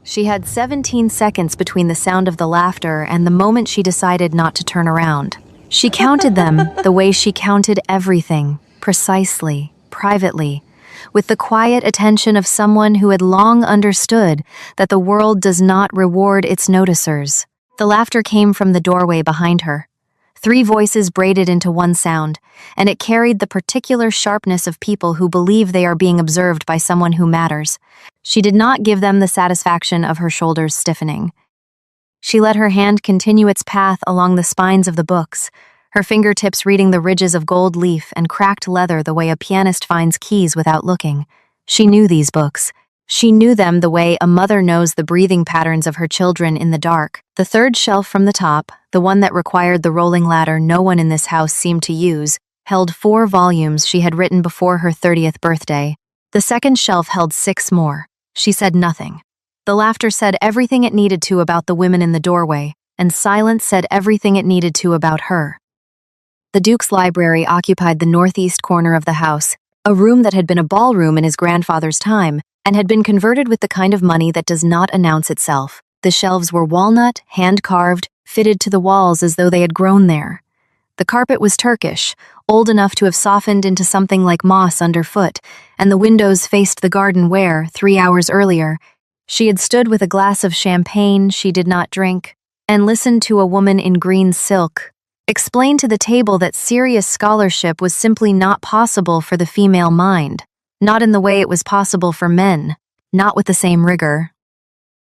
She had 17 seconds between the sound of the laughter and the moment she decided not to turn around. She counted them the way she counted everything, precisely, privately, with the quiet attention of someone who had long understood that the world does not reward its noticers. The laughter came from the doorway behind her. 3 voices braided into one sound, and it carried the particular sharpness of people who believe they are being observed by someone who matters. She did not give them the satisfaction of her shoulders stiffening. She let her hand continue its path along the spines of the books, her fingertips reading the ridges of gold leaf and cracked leather the way a pianist finds keys without looking. She knew these books. She knew them the way a mother knows the breathing patterns of her children in the dark. The 3rd shelf from the top, the one that required the rolling ladder no one in this house seemed to use, held 4 volumes she had written before her 30th birthday. The 2nd shelf held 6 more. She said nothing. The laughter said everything it needed to about the women in the doorway, and silence said everything it needed to about her. The Duke's library occupied the northeast corner of the house, a room that had been a ballroom in his grandfather's time, and had been converted with the kind of money that does not announce itself. The shelves were walnut, hand-carved, fitted to the walls as though they had grown there. The carpet was Turkish, old enough to have softened into something like moss underfoot, and the windows faced the garden where, 3 hours earlier, she had stood with a glass of champagne she did not drink, and listened to a woman in green silk explain to the table that serious scholarship was simply not possible for the female mind. Not in the way it was possible for men, not with the same rigor.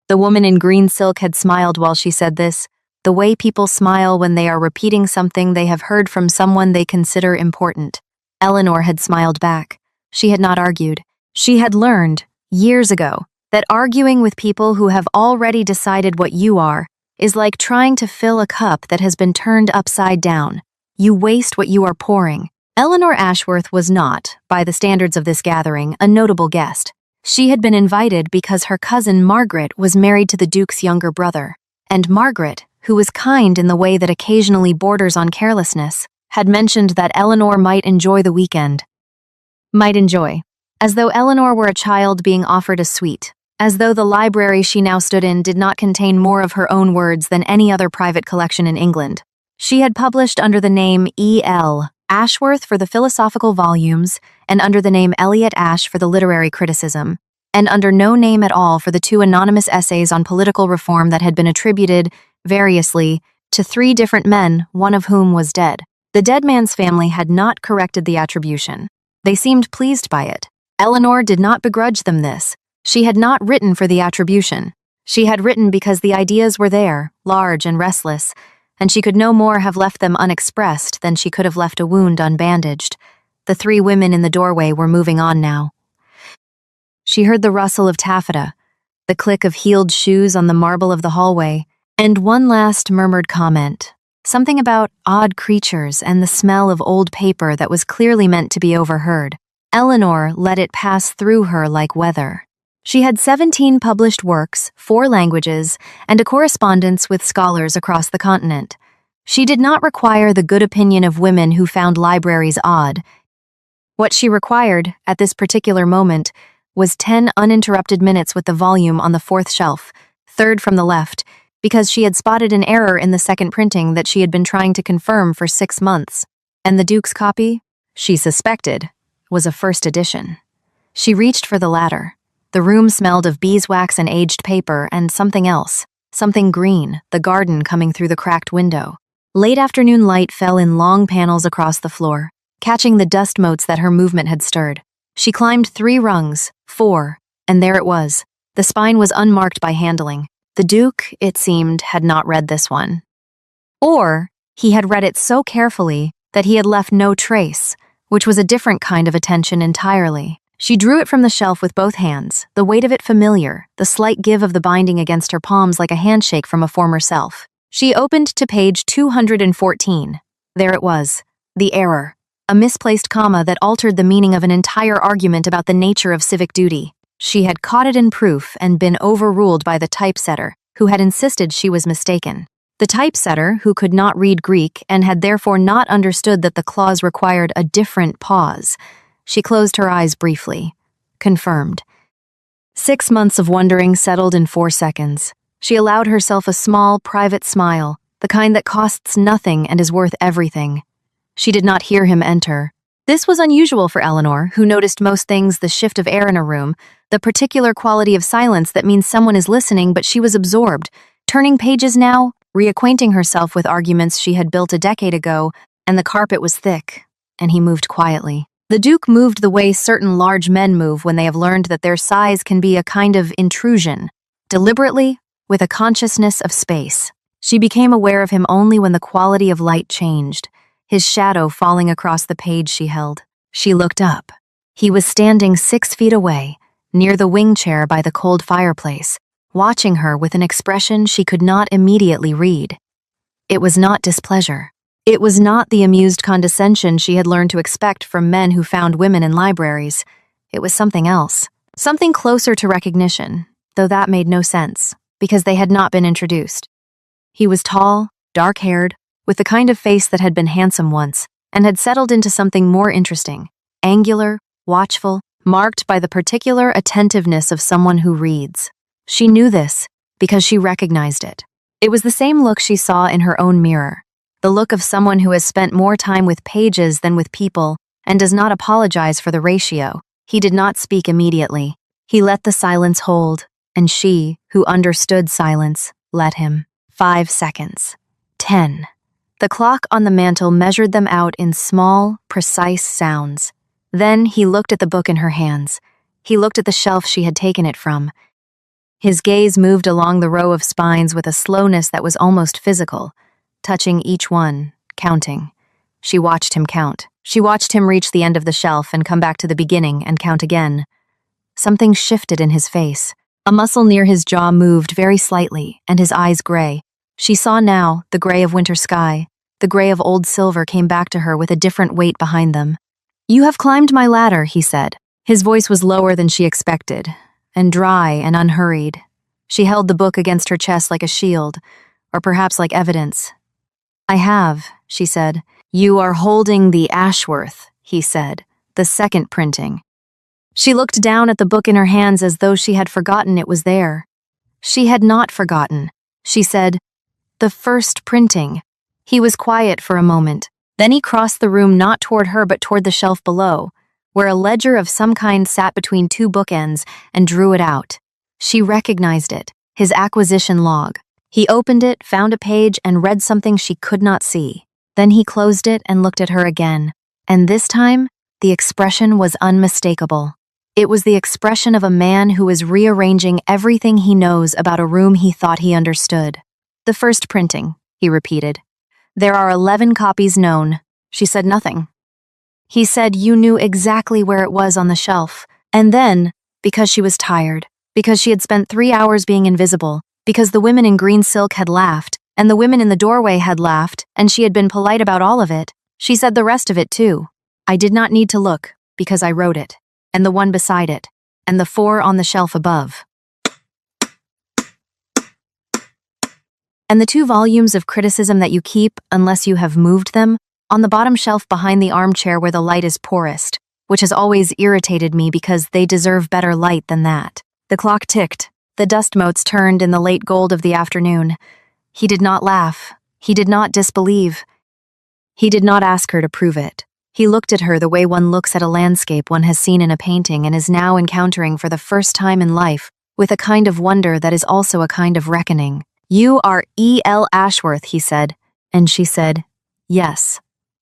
The woman in green silk had smiled while she said this, the way people smile when they are repeating something they have heard from someone they consider important. Eleanor had smiled back. She had not argued. She had learned, years ago, that arguing with people who have already decided what you are is like trying to fill a cup that has been turned upside down. You waste what you are pouring. Eleanor Ashworth was not, by the standards of this gathering, a notable guest. She had been invited because her cousin Margaret was married to the Duke's younger brother, and Margaret, who was kind in the way that occasionally borders on carelessness, had mentioned that Eleanor might enjoy the weekend. Might enjoy. As though Eleanor were a child being offered a sweet. As though the library she now stood in did not contain more of her own words than any other private collection in England. She had published under the name E.L. Ashworth for the philosophical volumes, and under the name Eliot Ash for the literary criticism, and under no name at all for the 2 anonymous essays on political reform that had been attributed, variously, to 3 different men, one of whom was dead. The dead man's family had not corrected the attribution. They seemed pleased by it. Eleanor did not begrudge them this. She had not written for the attribution. She had written because the ideas were there, large and restless, and she could no more have left them unexpressed than she could have left a wound unbandaged. The 3 women in the doorway were moving on now. She heard the rustle of taffeta, the click of heeled shoes on the marble of the hallway, and one last murmured comment, something about odd creatures and the smell of old paper that was clearly meant to be overheard. Eleanor let it pass through her like weather. She had 17 published works, 4 languages, and a correspondence with scholars across the continent. She did not require the good opinion of women who found libraries odd. What she required, at this particular moment, was 10 uninterrupted minutes with the volume on the 4th shelf, 3rd from the left, because she had spotted an error in the 2nd printing that she had been trying to confirm for 6 months. And the Duke's copy, she suspected, was a 1st edition. She reached for the latter. The room smelled of beeswax and aged paper and something else, something green, the garden coming through the cracked window. Late afternoon light fell in long panels across the floor, catching the dust motes that her movement had stirred. She climbed 3 rungs, 4, and there it was. The spine was unmarked by handling. The Duke, it seemed, had not read this one. Or he had read it so carefully that he had left no trace, which was a different kind of attention entirely. She drew it from the shelf with both hands, the weight of it familiar, the slight give of the binding against her palms like a handshake from a former self. She opened to page 214. There it was, the error, a misplaced comma that altered the meaning of an entire argument about the nature of civic duty. She had caught it in proof and been overruled by the typesetter, who had insisted she was mistaken. The typesetter, who could not read Greek and had therefore not understood that the clause required a different pause. She closed her eyes briefly. Confirmed. 6 months of wondering settled in 4 seconds. She allowed herself a small, private smile, the kind that costs nothing and is worth everything. She did not hear him enter. This was unusual for Eleanor, who noticed most things: the shift of air in a room, the particular quality of silence that means someone is listening, but she was absorbed, turning pages now, reacquainting herself with arguments she had built a decade ago, and the carpet was thick, and he moved quietly. The Duke moved the way certain large men move when they have learned that their size can be a kind of intrusion, deliberately, with a consciousness of space. She became aware of him only when the quality of light changed, his shadow falling across the page she held. She looked up. He was standing 6 feet away, near the wing chair by the cold fireplace, watching her with an expression she could not immediately read. It was not displeasure. It was not the amused condescension she had learned to expect from men who found women in libraries. It was something else, something closer to recognition, though that made no sense, because they had not been introduced. He was tall, dark-haired, with the kind of face that had been handsome once, and had settled into something more interesting, angular, watchful, marked by the particular attentiveness of someone who reads. She knew this, because she recognized it. It was the same look she saw in her own mirror, the look of someone who has spent more time with pages than with people, and does not apologize for the ratio. He did not speak immediately. He let the silence hold, and she, who understood silence, let him. 5 seconds. 10. The clock on the mantel measured them out in small, precise sounds. Then he looked at the book in her hands. He looked at the shelf she had taken it from. His gaze moved along the row of spines with a slowness that was almost physical, touching each one, counting. She watched him count. She watched him reach the end of the shelf and come back to the beginning and count again. Something shifted in his face. A muscle near his jaw moved very slightly, and his eyes gray. She saw now the gray of winter sky. The gray of old silver came back to her with a different weight behind them. "You have climbed my ladder," he said. His voice was lower than she expected, and dry and unhurried. She held the book against her chest like a shield, or perhaps like evidence. "I have," she said. "You are holding the Ashworth," he said, "the second printing." She looked down at the book in her hands as though she had forgotten it was there. She had not forgotten. She said, "The first printing." He was quiet for a moment. Then he crossed the room not toward her but toward the shelf below, where a ledger of some kind sat between 2 bookends, and drew it out. She recognized it, his acquisition log. He opened it, found a page, and read something she could not see. Then he closed it and looked at her again, and this time, the expression was unmistakable. It was the expression of a man who is rearranging everything he knows about a room he thought he understood. "The first printing," he repeated. "There are 11 copies known." She said nothing. He said, "You knew exactly where it was on the shelf." And then, because she was tired, because she had spent 3 hours being invisible, because the women in green silk had laughed, and the women in the doorway had laughed, and she had been polite about all of it, she said the rest of it too. "I did not need to look, because I wrote it, and the one beside it, and the 4 on the shelf above. And the 2 volumes of criticism that you keep, unless you have moved them, on the bottom shelf behind the armchair where the light is poorest, which has always irritated me because they deserve better light than that." The clock ticked. The dust motes turned in the late gold of the afternoon. He did not laugh. He did not disbelieve. He did not ask her to prove it. He looked at her the way one looks at a landscape one has seen in a painting and is now encountering for the first time in life, with a kind of wonder that is also a kind of reckoning. "You are E.L. Ashworth," he said, and she said, "Yes."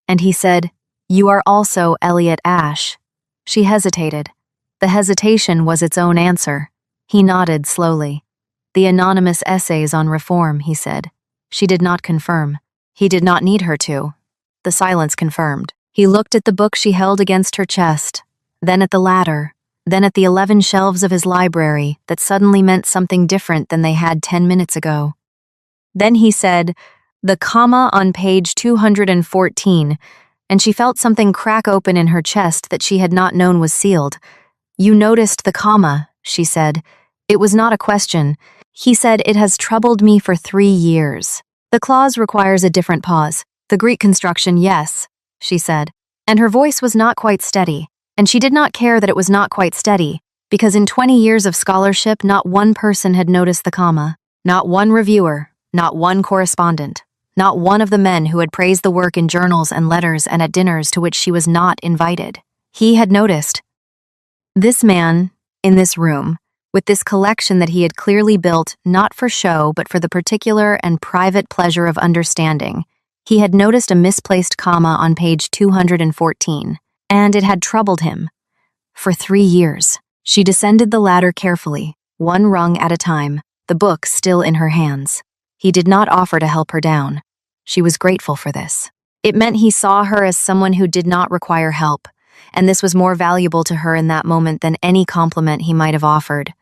And he said, "You are also Elliot Ash." She hesitated. The hesitation was its own answer. He nodded slowly. "The anonymous essays on reform," he said. She did not confirm. He did not need her to. The silence confirmed. He looked at the book she held against her chest, then at the ladder, then at the 11 shelves of his library that suddenly meant something different than they had 10 minutes ago. Then he said, "The comma on page 214, and she felt something crack open in her chest that she had not known was sealed. "You noticed the comma," she said. It was not a question. He said, "It has troubled me for 3 years. The clause requires a different pause. The Greek construction, yes," she said. And her voice was not quite steady, and she did not care that it was not quite steady. Because in 20 years of scholarship, not one person had noticed the comma, not one reviewer, not one correspondent, not one of the men who had praised the work in journals and letters and at dinners to which she was not invited. He had noticed. This man, in this room, with this collection that he had clearly built not for show but for the particular and private pleasure of understanding, he had noticed a misplaced comma on page 214, and it had troubled him. For 3 years, she descended the ladder carefully, one rung at a time, the book still in her hands. He did not offer to help her down. She was grateful for this. It meant he saw her as someone who did not require help, and this was more valuable to her in that moment than any compliment he might have offered.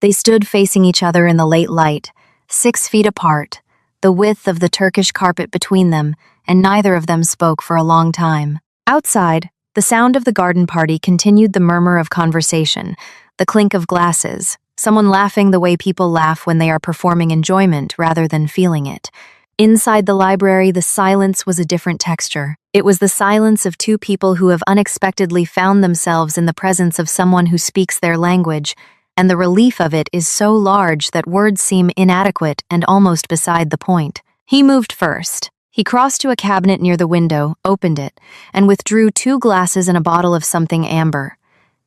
They stood facing each other in the late light, 6 feet apart, the width of the Turkish carpet between them, and neither of them spoke for a long time. Outside, the sound of the garden party continued the murmur of conversation, the clink of glasses, someone laughing the way people laugh when they are performing enjoyment rather than feeling it. Inside the library, the silence was a different texture. It was the silence of two people who have unexpectedly found themselves in the presence of someone who speaks their language, and the relief of it is so large that words seem inadequate and almost beside the point. He moved first. He crossed to a cabinet near the window, opened it, and withdrew 2 glasses and a bottle of something amber.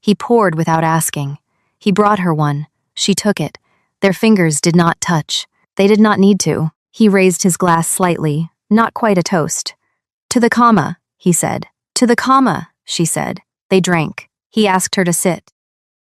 He poured without asking. He brought her one. She took it. Their fingers did not touch. They did not need to. He raised his glass slightly, not quite a toast. "To the comma," he said. "To the comma," she said. They drank. He asked her to sit.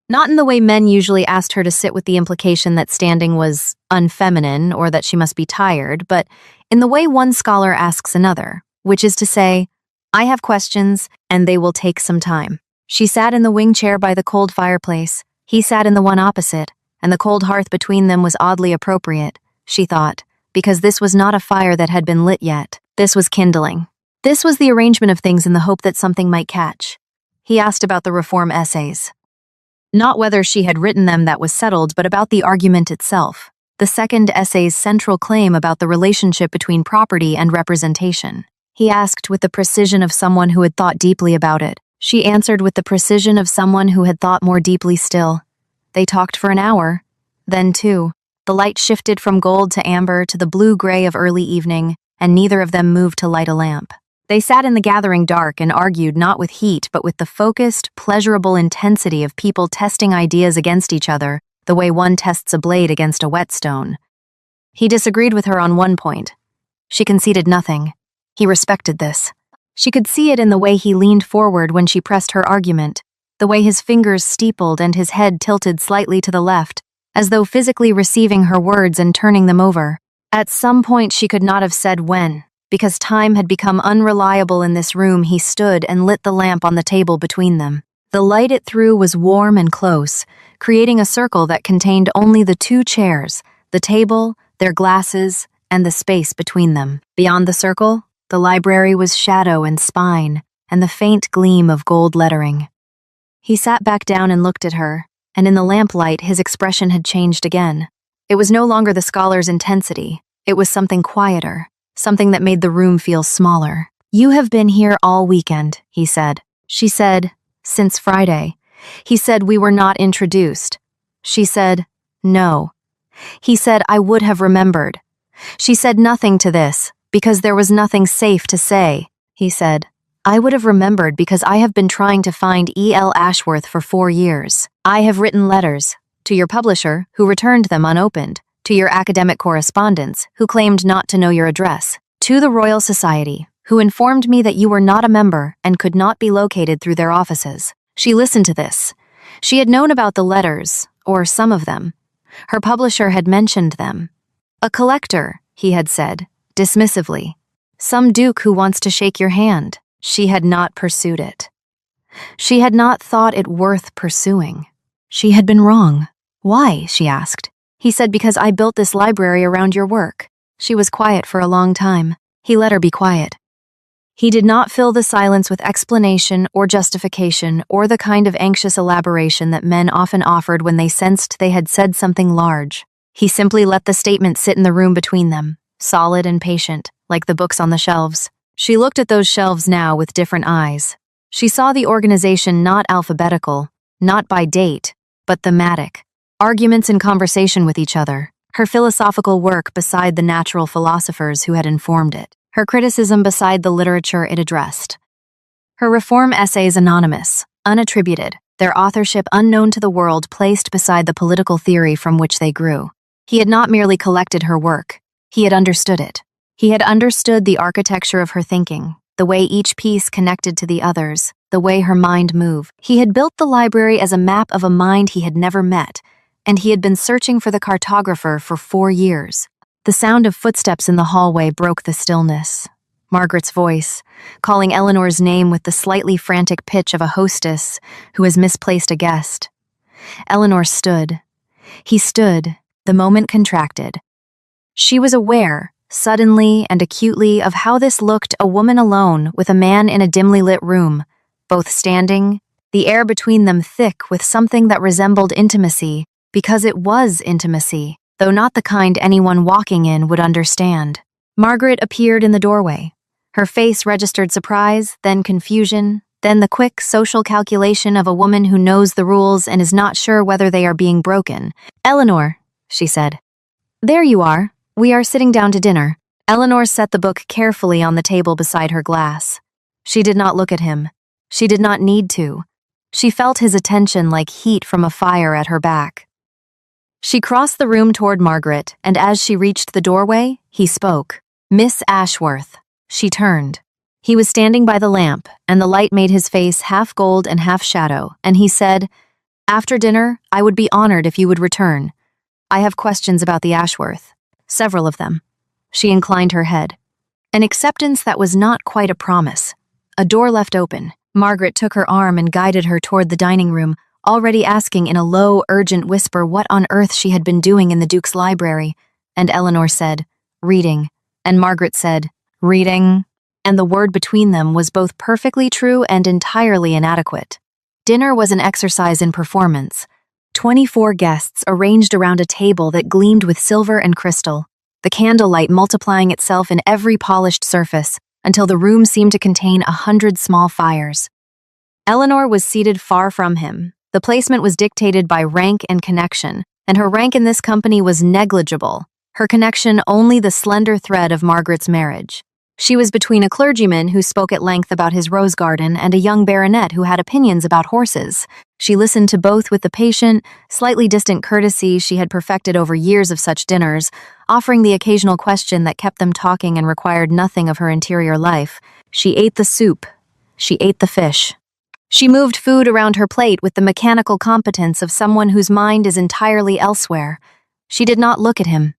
Not in the way men usually asked her to sit with the implication that standing was unfeminine or that she must be tired, but in the way one scholar asks another, which is to say, "I have questions, and they will take some time." She sat in the wing chair by the cold fireplace. He sat in the one opposite, and the cold hearth between them was oddly appropriate, she thought, because this was not a fire that had been lit yet. This was kindling. This was the arrangement of things in the hope that something might catch. He asked about the reform essays. Not whether she had written them, that was settled, but about the argument itself, the second essay's central claim about the relationship between property and representation. He asked with the precision of someone who had thought deeply about it. She answered with the precision of someone who had thought more deeply still. They talked for an hour. Then, too, the light shifted from gold to amber to the blue-gray of early evening, and neither of them moved to light a lamp. They sat in the gathering dark and argued not with heat but with the focused, pleasurable intensity of people testing ideas against each other, the way one tests a blade against a whetstone. He disagreed with her on one point. She conceded nothing. He respected this. She could see it in the way he leaned forward when she pressed her argument, the way his fingers steepled and his head tilted slightly to the left, as though physically receiving her words and turning them over. At some point she could not have said when. Because time had become unreliable in this room, he stood and lit the lamp on the table between them. The light it threw was warm and close, creating a circle that contained only the 2 chairs, the table, their glasses, and the space between them. Beyond the circle, the library was shadow and spine, and the faint gleam of gold lettering. He sat back down and looked at her, and in the lamplight his expression had changed again. It was no longer the scholar's intensity. It was something quieter. Something that made the room feel smaller. "You have been here all weekend," he said. She said, "Since Friday." He said, "We were not introduced." She said, "No." He said, "I would have remembered." She said nothing to this, because there was nothing safe to say. He said, "I would have remembered because I have been trying to find E.L. Ashworth for 4 years. I have written letters to your publisher, who returned them unopened, to your academic correspondents, who claimed not to know your address, to the Royal Society, who informed me that you were not a member and could not be located through their offices." She listened to this. She had known about the letters, or some of them. Her publisher had mentioned them. "A collector," he had said, dismissively. "Some duke who wants to shake your hand." She had not pursued it. She had not thought it worth pursuing. She had been wrong. "Why?" she asked. He said, "Because I built this library around your work." She was quiet for a long time. He let her be quiet. He did not fill the silence with explanation or justification or the kind of anxious elaboration that men often offered when they sensed they had said something large. He simply let the statement sit in the room between them, solid and patient, like the books on the shelves. She looked at those shelves now with different eyes. She saw the organization not alphabetical, not by date, but thematic. Arguments in conversation with each other. Her philosophical work beside the natural philosophers who had informed it. Her criticism beside the literature it addressed. Her reform essays anonymous, unattributed, their authorship unknown to the world placed beside the political theory from which they grew. He had not merely collected her work, he had understood it. He had understood the architecture of her thinking, the way each piece connected to the others, the way her mind moved. He had built the library as a map of a mind he had never met, and he had been searching for the cartographer for 4 years. The sound of footsteps in the hallway broke the stillness. Margaret's voice, calling Eleanor's name with the slightly frantic pitch of a hostess who has misplaced a guest. Eleanor stood. He stood. The moment contracted. She was aware, suddenly and acutely, of how this looked: a woman alone with a man in a dimly lit room, both standing, the air between them thick with something that resembled intimacy, because it was intimacy, though not the kind anyone walking in would understand. Margaret appeared in the doorway. Her face registered surprise, then confusion, then the quick social calculation of a woman who knows the rules and is not sure whether they are being broken. "Eleanor," she said. "There you are. We are sitting down to dinner." Eleanor set the book carefully on the table beside her glass. She did not look at him. She did not need to. She felt his attention like heat from a fire at her back. She crossed the room toward Margaret, and as she reached the doorway, he spoke. "Miss Ashworth." She turned. He was standing by the lamp, and the light made his face half gold and half shadow, and he said, "After dinner, I would be honored if you would return. I have questions about the Ashworth. Several of them." She inclined her head. An acceptance that was not quite a promise. A door left open. Margaret took her arm and guided her toward the dining room, already asking in a low, urgent whisper what on earth she had been doing in the Duke's library. And Eleanor said, "Reading." And Margaret said, "Reading." And the word between them was both perfectly true and entirely inadequate. Dinner was an exercise in performance. 24 guests arranged around a table that gleamed with silver and crystal, the candlelight multiplying itself in every polished surface until the room seemed to contain 100 small fires. Eleanor was seated far from him. The placement was dictated by rank and connection, and her rank in this company was negligible, her connection only the slender thread of Margaret's marriage. She was between a clergyman who spoke at length about his rose garden and a young baronet who had opinions about horses. She listened to both with the patient, slightly distant courtesy she had perfected over years of such dinners, offering the occasional question that kept them talking and required nothing of her interior life. She ate the soup. She ate the fish. She moved food around her plate with the mechanical competence of someone whose mind is entirely elsewhere. She did not look at him.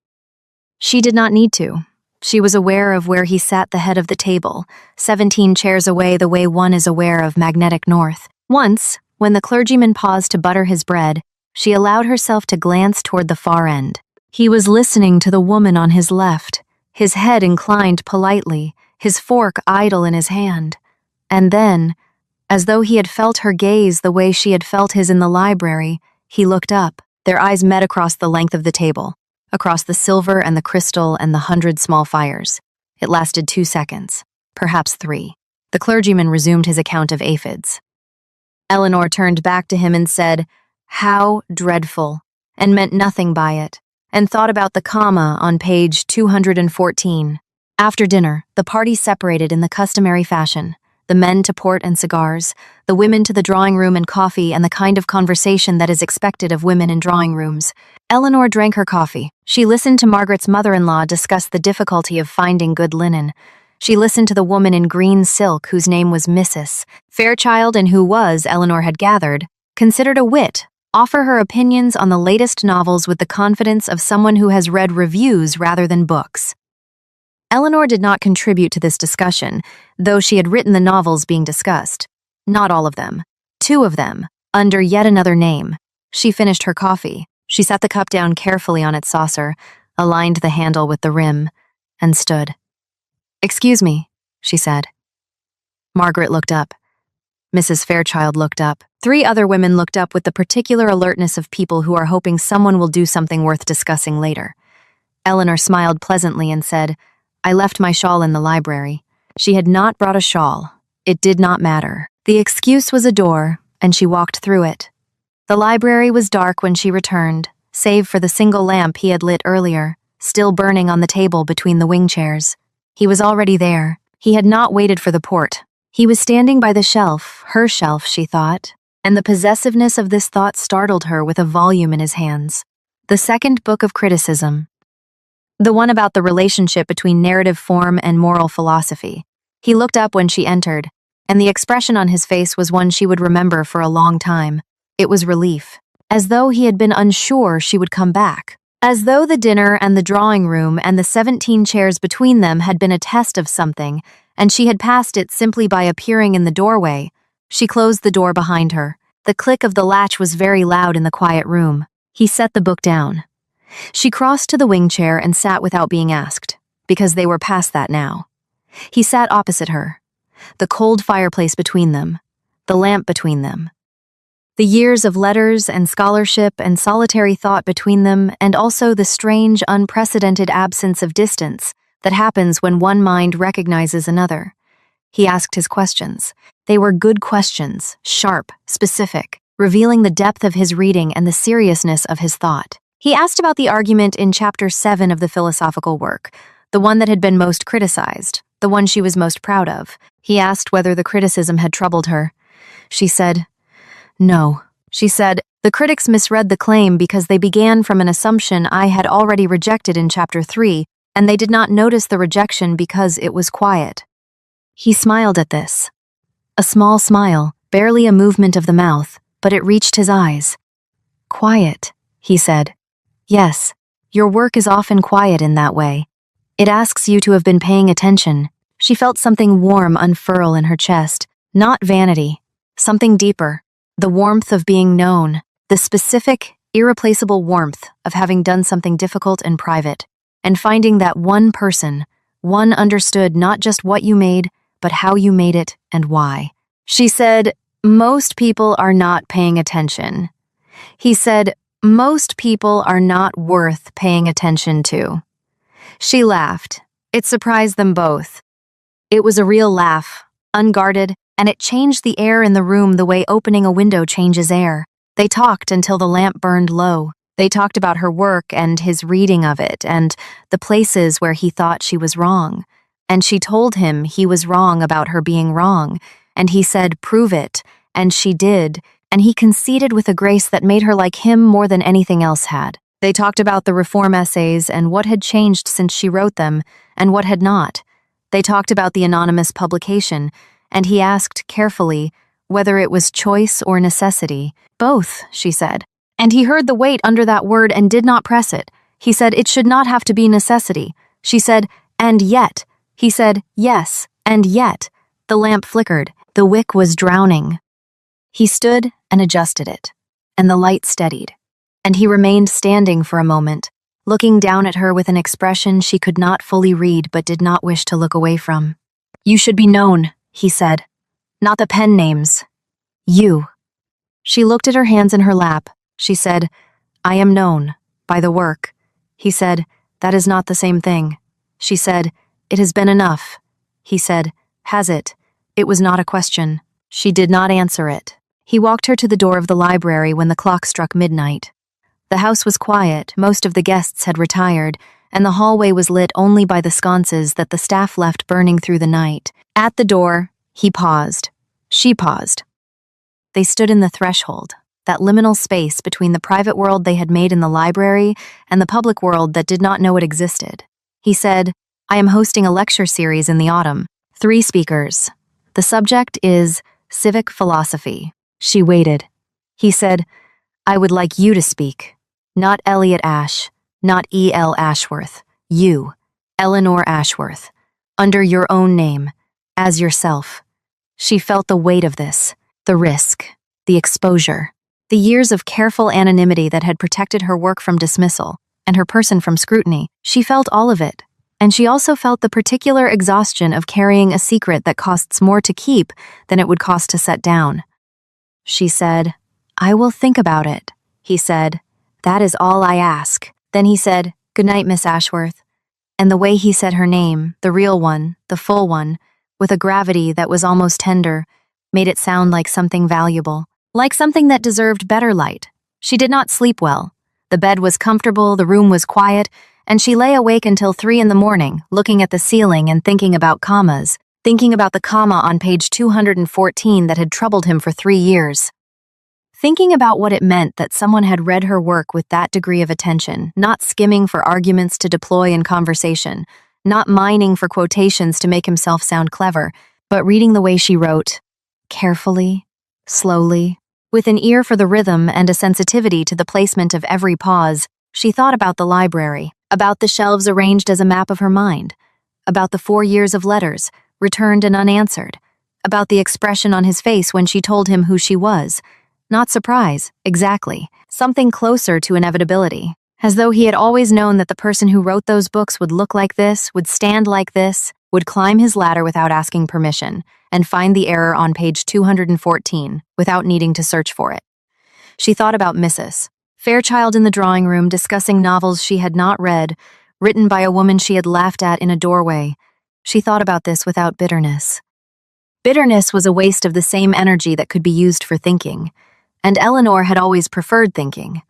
She did not need to. She was aware of where he sat the head of the table, 17 chairs away the way one is aware of magnetic north. Once, when the clergyman paused to butter his bread, she allowed herself to glance toward the far end. He was listening to the woman on his left, his head inclined politely, his fork idle in his hand. And then, as though he had felt her gaze the way she had felt his in the library, he looked up. Their eyes met across the length of the table, across the silver and the crystal and the 100 small fires. It lasted 2 seconds, perhaps 3. The clergyman resumed his account of aphids. Eleanor turned back to him and said, "How dreadful," and meant nothing by it, and thought about the comma on page 214. After dinner, the party separated in the customary fashion, the men to port and cigars, the women to the drawing room and coffee and the kind of conversation that is expected of women in drawing rooms. Eleanor drank her coffee. She listened to Margaret's mother-in-law discuss the difficulty of finding good linen. She listened to the woman in green silk whose name was Mrs. Fairchild and who was, Eleanor had gathered, considered a wit, offer her opinions on the latest novels with the confidence of someone who has read reviews rather than books. Eleanor did not contribute to this discussion, though she had written the novels being discussed. Not all of them. 2 of them, under yet another name. She finished her coffee. She set the cup down carefully on its saucer, aligned the handle with the rim, and stood. "Excuse me," she said. Margaret looked up. Mrs. Fairchild looked up. 3 other women looked up with the particular alertness of people who are hoping someone will do something worth discussing later. Eleanor smiled pleasantly and said, "I left my shawl in the library." She had not brought a shawl. It did not matter. The excuse was a door, and she walked through it. The library was dark when she returned, save for the single lamp he had lit earlier, still burning on the table between the wing chairs. He was already there. He had not waited for the port. He was standing by the shelf, her shelf, she thought, and the possessiveness of this thought startled her with a volume in his hands. The second book of criticism. The one about the relationship between narrative form and moral philosophy. He looked up when she entered, and the expression on his face was one she would remember for a long time. It was relief, as though he had been unsure she would come back, as though the dinner and the drawing room and the 17 chairs between them had been a test of something, and she had passed it simply by appearing in the doorway. She closed the door behind her. The click of the latch was very loud in the quiet room. He set the book down. She crossed to the wing chair and sat without being asked, because they were past that now. He sat opposite her, the cold fireplace between them, the lamp between them. The years of letters and scholarship and solitary thought between them, and also the strange, unprecedented absence of distance that happens when one mind recognizes another. He asked his questions. They were good questions, sharp, specific, revealing the depth of his reading and the seriousness of his thought. He asked about the argument in Chapter 7 of the philosophical work, the one that had been most criticized, the one she was most proud of. He asked whether the criticism had troubled her. She said, "No." She said, "The critics misread the claim because they began from an assumption I had already rejected in Chapter 3, and they did not notice the rejection because it was quiet." He smiled at this. A small smile, barely a movement of the mouth, but it reached his eyes. "Quiet," he said. "Yes, your work is often quiet in that way. It asks you to have been paying attention." She felt something warm unfurl in her chest, not vanity, something deeper. The warmth of being known, the specific, irreplaceable warmth of having done something difficult and private, and finding that one person, one understood not just what you made, but how you made it and why. She said, "Most people are not paying attention." He said, "Most people are not worth paying attention to." She laughed. It surprised them both. It was a real laugh, unguarded, and it changed the air in the room the way opening a window changes air. They talked until the lamp burned low. They talked about her work and his reading of it and the places where he thought she was wrong. And she told him he was wrong about her being wrong, and he said, "Prove it," and she did, and he conceded with a grace that made her like him more than anything else had. They talked about the reform essays and what had changed since she wrote them, and what had not. They talked about the anonymous publication, and he asked carefully whether it was choice or necessity. "Both," she said. And he heard the weight under that word and did not press it. He said it should not have to be necessity. She said, "And yet." He said, "Yes, and yet." The lamp flickered. The wick was drowning. He stood and adjusted it, and the light steadied. And he remained standing for a moment, looking down at her with an expression she could not fully read but did not wish to look away from. "You should be known," he said. "Not the pen names. You." She looked at her hands in her lap. She said, "I am known, by the work." He said, "That is not the same thing." She said, "It has been enough." He said, "Has it?" It was not a question. She did not answer it. He walked her to the door of the library when the clock struck midnight. The house was quiet, most of the guests had retired, and the hallway was lit only by the sconces that the staff left burning through the night. At the door, he paused. She paused. They stood in the threshold, that liminal space between the private world they had made in the library and the public world that did not know it existed. He said, "I am hosting a lecture series in the autumn. 3 speakers. The subject is civic philosophy." She waited. He said, "I would like you to speak. Not Elliot Ash, not E.L. Ashworth. You, Eleanor Ashworth. Under your own name, as yourself." She felt the weight of this, the risk, the exposure, the years of careful anonymity that had protected her work from dismissal, and her person from scrutiny. She felt all of it, and she also felt the particular exhaustion of carrying a secret that costs more to keep than it would cost to set down. She said, "I will think about it." He said, "That is all I ask." Then he said, "Good night, Miss Ashworth." And the way he said her name, the real one, the full one, with a gravity that was almost tender, made it sound like something valuable, like something that deserved better light. She did not sleep well. The bed was comfortable, the room was quiet, and she lay awake until 3 in the morning, looking at the ceiling and thinking about commas, thinking about the comma on page 214 that had troubled him for 3 years. Thinking about what it meant that someone had read her work with that degree of attention, not skimming for arguments to deploy in conversation, not mining for quotations to make himself sound clever, but reading the way she wrote, carefully, slowly, with an ear for the rhythm and a sensitivity to the placement of every pause. She thought about the library, about the shelves arranged as a map of her mind, about the 4 years of letters, returned and unanswered, about the expression on his face when she told him who she was. Not surprise, exactly, something closer to inevitability, as though he had always known that the person who wrote those books would look like this, would stand like this, would climb his ladder without asking permission, and find the error on page 214 without needing to search for it. She thought about Mrs. Fairchild in the drawing room discussing novels she had not read, written by a woman she had laughed at in a doorway. She thought about this without bitterness. Bitterness was a waste of the same energy that could be used for thinking, and Eleanor had always preferred thinking.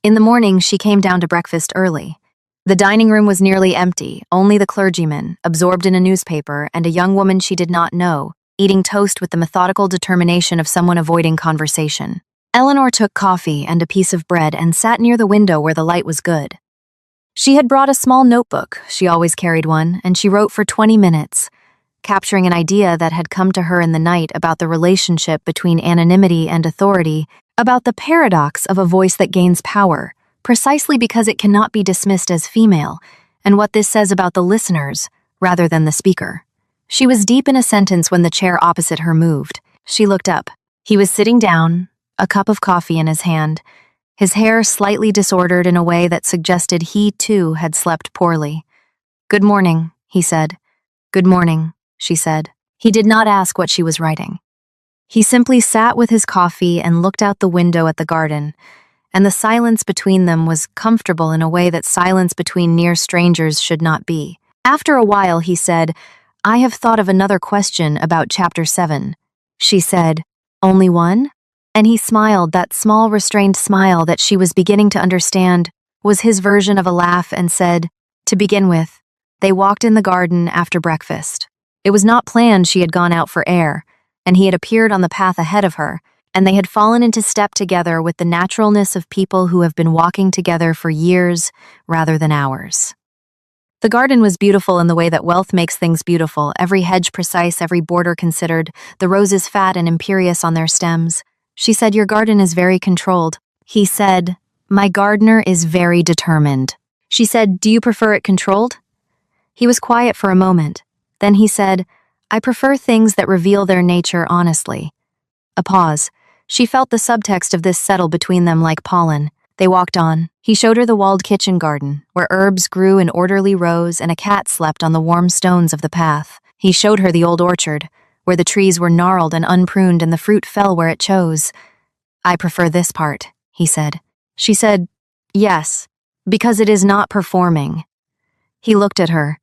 In the morning, she came down to breakfast early. The dining room was nearly empty, only the clergyman, absorbed in a newspaper, and a young woman she did not know, eating toast with the methodical determination of someone avoiding conversation. Eleanor took coffee and a piece of bread and sat near the window where the light was good. She had brought a small notebook, she always carried one, and she wrote for 20 minutes, capturing an idea that had come to her in the night about the relationship between anonymity and authority, about the paradox of a voice that gains power, precisely because it cannot be dismissed as female, and what this says about the listeners, rather than the speaker. She was deep in a sentence when the chair opposite her moved. She looked up. He was sitting down, a cup of coffee in his hand, his hair slightly disordered in a way that suggested he, too, had slept poorly. "Good morning," he said. "Good morning," she said. He did not ask what she was writing. He simply sat with his coffee and looked out the window at the garden, and the silence between them was comfortable in a way that silence between near strangers should not be. After a while, he said, "I have thought of another question about Chapter 7. She said, "Only one?" And he smiled, that small restrained smile that she was beginning to understand was his version of a laugh, and said, "To begin with." They walked in the garden after breakfast. It was not planned she had gone out for air, and he had appeared on the path ahead of her, and they had fallen into step together with the naturalness of people who have been walking together for years rather than hours. The garden was beautiful in the way that wealth makes things beautiful, every hedge precise, every border considered, the roses fat and imperious on their stems. She said, "Your garden is very controlled." He said, "My gardener is very determined." She said, "Do you prefer it controlled?" He was quiet for a moment. Then he said, "I prefer things that reveal their nature honestly." A pause. She felt the subtext of this settle between them like pollen. They walked on. He showed her the walled kitchen garden, where herbs grew in orderly rows and a cat slept on the warm stones of the path. He showed her the old orchard, where the trees were gnarled and unpruned and the fruit fell where it chose. "I prefer this part," he said. She said, "Yes, because it is not performing." He looked at her.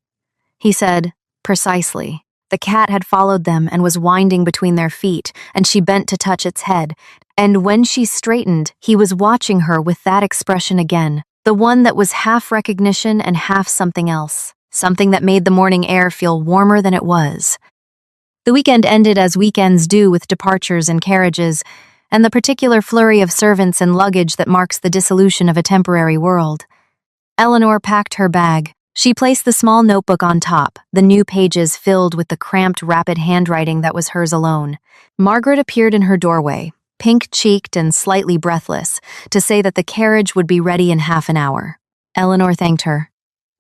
He said, "Precisely." The cat had followed them and was winding between their feet, and she bent to touch its head. And when she straightened, he was watching her with that expression again, the one that was half recognition and half something else, something that made the morning air feel warmer than it was. The weekend ended as weekends do, with departures and carriages, and the particular flurry of servants and luggage that marks the dissolution of a temporary world. Eleanor packed her bag. She placed the small notebook on top, the new pages filled with the cramped, rapid handwriting that was hers alone. Margaret appeared in her doorway, pink-cheeked and slightly breathless, to say that the carriage would be ready in half an hour. Eleanor thanked her.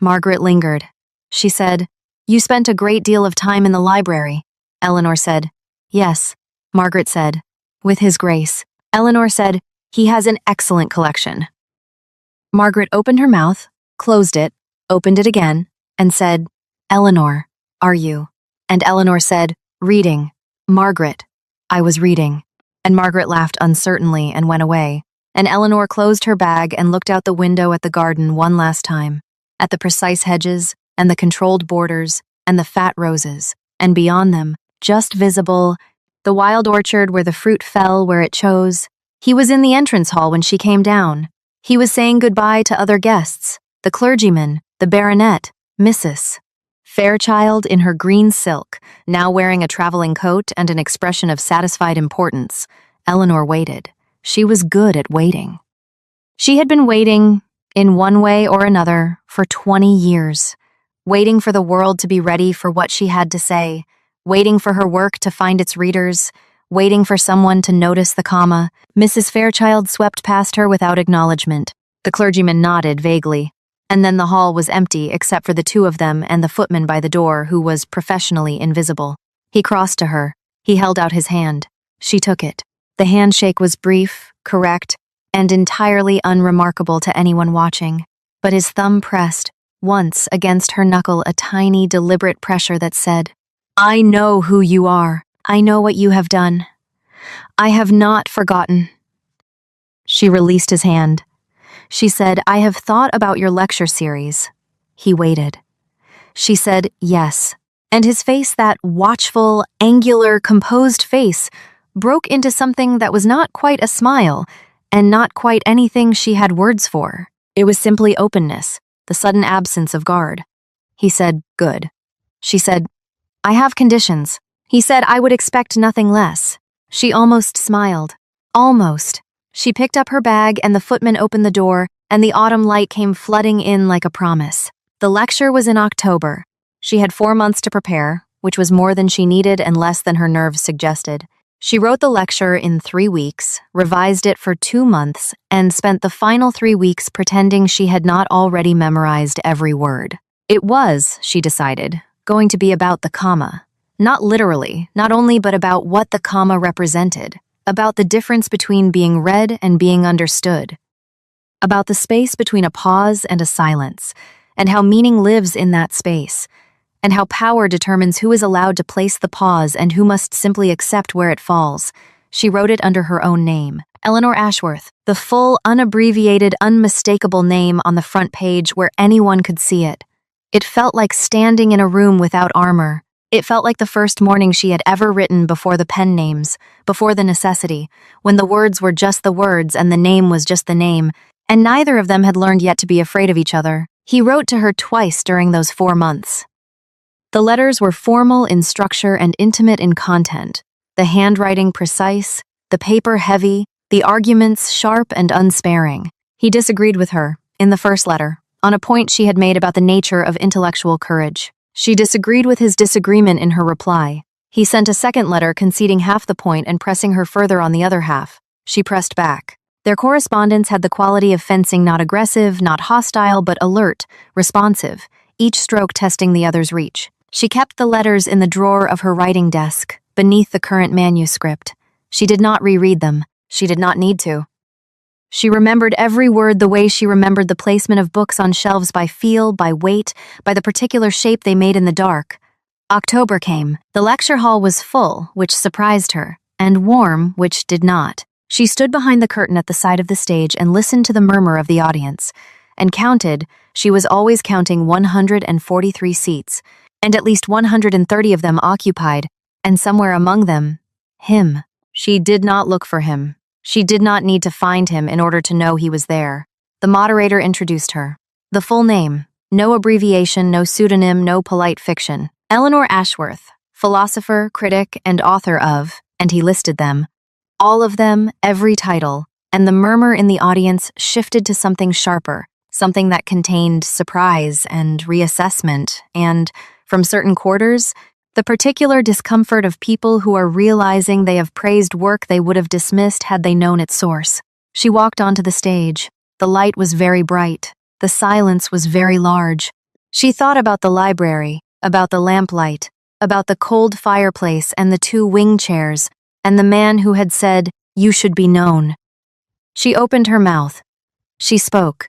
Margaret lingered. She said, "You spent a great deal of time in the library." Eleanor said, "Yes." Margaret said, "With His Grace." Eleanor said, "He has an excellent collection." Margaret opened her mouth, closed it, opened it again, and said, "Eleanor, are you?" And Eleanor said, "Reading." "Margaret, I was reading." And Margaret laughed uncertainly and went away. And Eleanor closed her bag and looked out the window at the garden one last time, at the precise hedges, and the controlled borders, and the fat roses, and beyond them, just visible, the wild orchard where the fruit fell where it chose. He was in the entrance hall when she came down. He was saying goodbye to other guests, the clergyman, the baronet, Mrs. Fairchild in her green silk, now wearing a traveling coat and an expression of satisfied importance. Eleanor waited. She was good at waiting. She had been waiting, in one way or another, for 20 years. Waiting for the world to be ready for what she had to say, waiting for her work to find its readers, waiting for someone to notice the comma. Mrs. Fairchild swept past her without acknowledgement. The clergyman nodded vaguely, and then the hall was empty except for the two of them and the footman by the door, who was professionally invisible. He crossed to her. He held out his hand. She took it. The handshake was brief, correct, and entirely unremarkable to anyone watching, but his thumb pressed, once against her knuckle, a tiny, deliberate pressure that said, "I know who you are. I know what you have done. I have not forgotten." She released his hand. She said, "I have thought about your lecture series." He waited. She said, "Yes." And his face, that watchful, angular, composed face, broke into something that was not quite a smile, and not quite anything she had words for. It was simply openness, the sudden absence of guard. He said, "Good." She said, "I have conditions." He said, "I would expect nothing less." She almost smiled. Almost. She picked up her bag and the footman opened the door, and the autumn light came flooding in like a promise. The lecture was in October. She had 4 months to prepare, which was more than she needed and less than her nerves suggested. She wrote the lecture in 3 weeks, revised it for 2 months, and spent the final 3 weeks pretending she had not already memorized every word. It was, she decided, going to be about the comma. Not literally, not only, but about what the comma represented, about the difference between being read and being understood, about the space between a pause and a silence, and how meaning lives in that space, and how power determines who is allowed to place the pause and who must simply accept where it falls. She wrote it under her own name, Eleanor Ashworth, the full, unabbreviated, unmistakable name on the front page where anyone could see it. It felt like standing in a room without armor. It felt like the first morning she had ever written before the pen names, before the necessity, when the words were just the words and the name was just the name, and neither of them had learned yet to be afraid of each other. He wrote to her twice during those 4 months. The letters were formal in structure and intimate in content, the handwriting precise, the paper heavy, the arguments sharp and unsparing. He disagreed with her, in the first letter, on a point she had made about the nature of intellectual courage. She disagreed with his disagreement in her reply. He sent a second letter conceding half the point and pressing her further on the other half. She pressed back. Their correspondence had the quality of fencing, not aggressive, not hostile, but alert, responsive, each stroke testing the other's reach. She kept the letters in the drawer of her writing desk, beneath the current manuscript. She did not reread them. She did not need to. She remembered every word the way she remembered the placement of books on shelves, by feel, by weight, by the particular shape they made in the dark. October came. The lecture hall was full, which surprised her, and warm, which did not. She stood behind the curtain at the side of the stage and listened to the murmur of the audience, and counted. She was always counting 143 seats, and at least 130 of them occupied, and somewhere among them, him. She did not look for him. She did not need to find him in order to know he was there. The moderator introduced her. The full name, no abbreviation, no pseudonym, no polite fiction. Eleanor Ashworth, philosopher, critic, and author of, and he listed them. All of them, every title, and the murmur in the audience shifted to something sharper, something that contained surprise and reassessment, and, from certain quarters, the particular discomfort of people who are realizing they have praised work they would have dismissed had they known its source. She walked onto the stage. The light was very bright. The silence was very large. She thought about the library, about the lamplight, about the cold fireplace and the 2 wing chairs, and the man who had said, "You should be known." She opened her mouth. She spoke.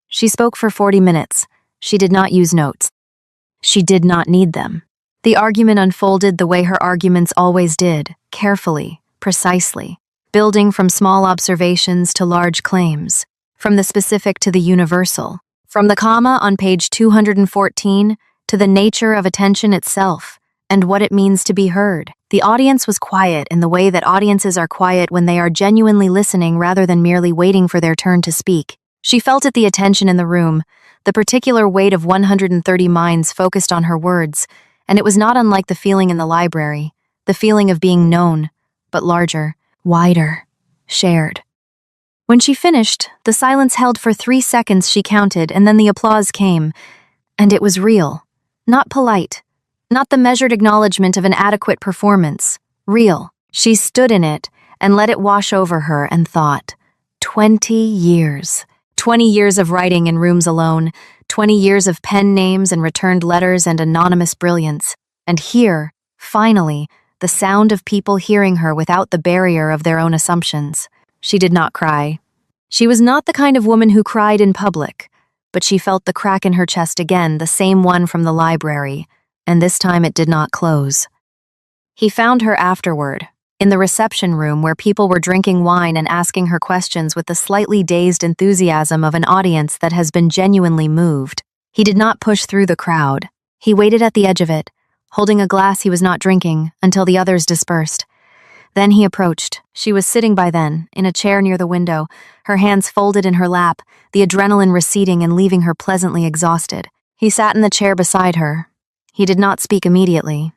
She spoke for 40 minutes. She did not use notes. She did not need them. The argument unfolded the way her arguments always did, carefully, precisely, building from small observations to large claims, from the specific to the universal, from the comma on page 214 to the nature of attention itself and what it means to be heard. The audience was quiet in the way that audiences are quiet when they are genuinely listening rather than merely waiting for their turn to speak. She felt it, the attention in the room, the particular weight of 130 minds focused on her words, and it was not unlike the feeling in the library, the feeling of being known, but larger, wider, shared. When she finished, the silence held for 3 seconds. She counted, and then the applause came, and it was real, not polite. Not the measured acknowledgement of an adequate performance. Real. She stood in it and let it wash over her and thought, 20 years. 20 years of writing in rooms alone, 20 years of pen names and returned letters and anonymous brilliance. And here, finally, the sound of people hearing her without the barrier of their own assumptions. She did not cry. She was not the kind of woman who cried in public, but she felt the crack in her chest again, the same one from the library. And this time it did not close. He found her afterward, in the reception room where people were drinking wine and asking her questions with the slightly dazed enthusiasm of an audience that has been genuinely moved. He did not push through the crowd. He waited at the edge of it, holding a glass he was not drinking, until the others dispersed. Then he approached. She was sitting by then, in a chair near the window, her hands folded in her lap, the adrenaline receding and leaving her pleasantly exhausted. He sat in the chair beside her. He did not speak immediately.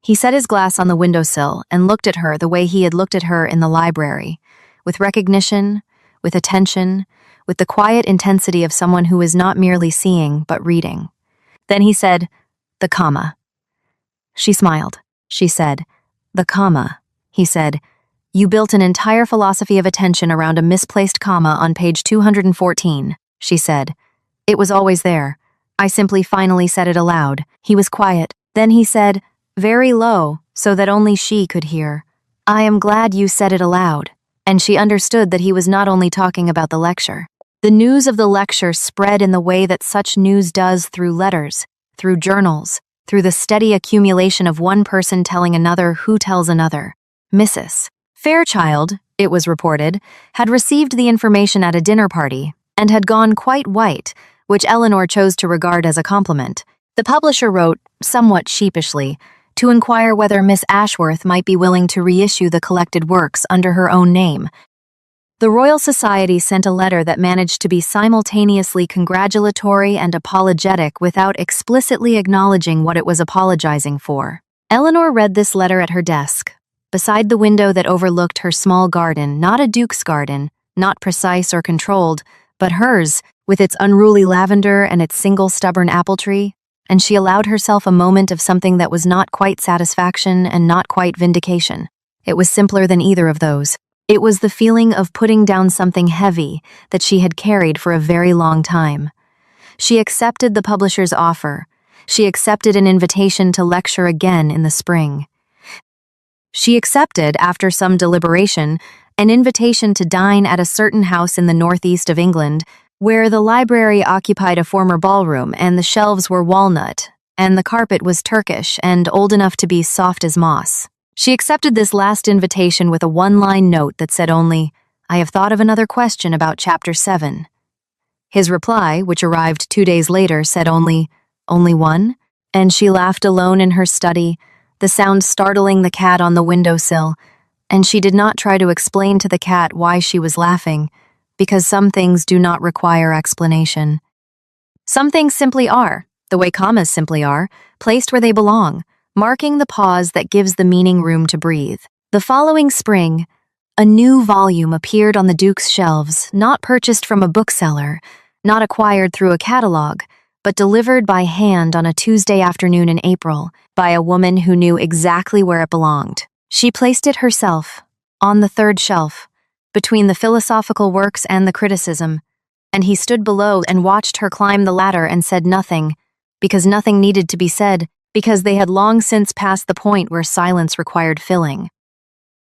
He set his glass on the windowsill and looked at her the way he had looked at her in the library, with recognition, with attention, with the quiet intensity of someone who is not merely seeing but reading. Then he said, "The comma." She smiled. She said, "The comma." He said, "You built an entire philosophy of attention around a misplaced comma on page 214. She said, "It was always there. I simply finally said it aloud." He was quiet. Then he said, very low, so that only she could hear, "I am glad you said it aloud." And she understood that he was not only talking about the lecture. The news of the lecture spread in the way that such news does, through letters, through journals, through the steady accumulation of one person telling another who tells another. Mrs. Fairchild, it was reported, had received the information at a dinner party and had gone quite white, which Eleanor chose to regard as a compliment. The publisher wrote, somewhat sheepishly, to inquire whether Miss Ashworth might be willing to reissue the collected works under her own name. The Royal Society sent a letter that managed to be simultaneously congratulatory and apologetic without explicitly acknowledging what it was apologizing for. Eleanor read this letter at her desk, beside the window that overlooked her small garden, not a duke's garden, not precise or controlled, but hers, with its unruly lavender and its single stubborn apple tree, and she allowed herself a moment of something that was not quite satisfaction and not quite vindication. It was simpler than either of those. It was the feeling of putting down something heavy that she had carried for a very long time. She accepted the publisher's offer. She accepted an invitation to lecture again in the spring. She accepted, after some deliberation, an invitation to dine at a certain house in the northeast of England, where the library occupied a former ballroom and the shelves were walnut, and the carpet was Turkish and old enough to be soft as moss. She accepted this last invitation with a one-line note that said only, "I have thought of another question about Chapter 7. His reply, which arrived 2 days later, said only one? And she laughed alone in her study, the sound startling the cat on the windowsill, and she did not try to explain to the cat why she was laughing, because some things do not require explanation. Some things simply are, the way commas simply are, placed where they belong, marking the pause that gives the meaning room to breathe. The following spring, a new volume appeared on the Duke's shelves, not purchased from a bookseller, not acquired through a catalog, but delivered by hand on a Tuesday afternoon in April by a woman who knew exactly where it belonged. She placed it herself, on the third shelf, between the philosophical works and the criticism, and he stood below and watched her climb the ladder and said nothing, because nothing needed to be said, because they had long since passed the point where silence required filling.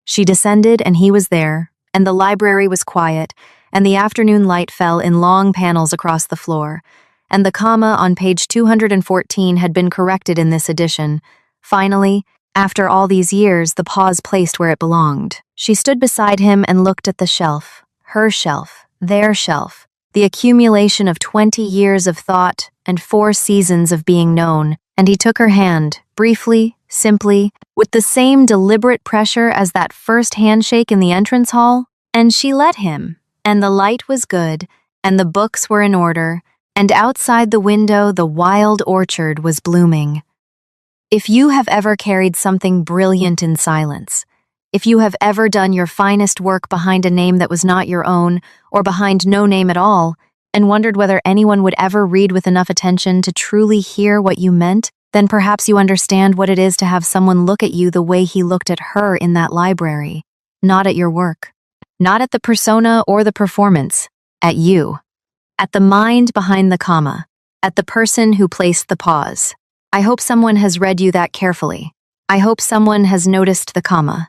She descended and he was there, and the library was quiet, and the afternoon light fell in long panels across the floor, and the comma on page 214 had been corrected in this edition. Finally, after all these years, the pause placed where it belonged. She stood beside him and looked at the shelf, her shelf, their shelf, the accumulation of 20 years of thought and 4 seasons of being known, and he took her hand, briefly, simply, with the same deliberate pressure as that first handshake in the entrance hall, and she let him. And the light was good, and the books were in order, and outside the window the wild orchard was blooming. If you have ever carried something brilliant in silence, if you have ever done your finest work behind a name that was not your own, or behind no name at all, and wondered whether anyone would ever read with enough attention to truly hear what you meant, then perhaps you understand what it is to have someone look at you the way he looked at her in that library, not at your work, not at the persona or the performance, at you, at the mind behind the comma, at the person who placed the pause. I hope someone has read you that carefully. I hope someone has noticed the comma.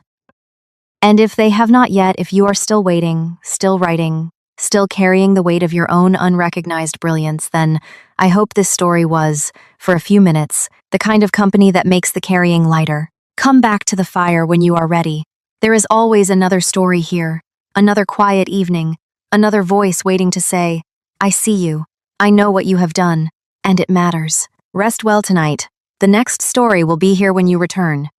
And if they have not yet, if you are still waiting, still writing, still carrying the weight of your own unrecognized brilliance, then I hope this story was, for a few minutes, the kind of company that makes the carrying lighter. Come back to the fire when you are ready. There is always another story here, another quiet evening, another voice waiting to say, I see you, I know what you have done, and it matters. Rest well tonight. The next story will be here when you return.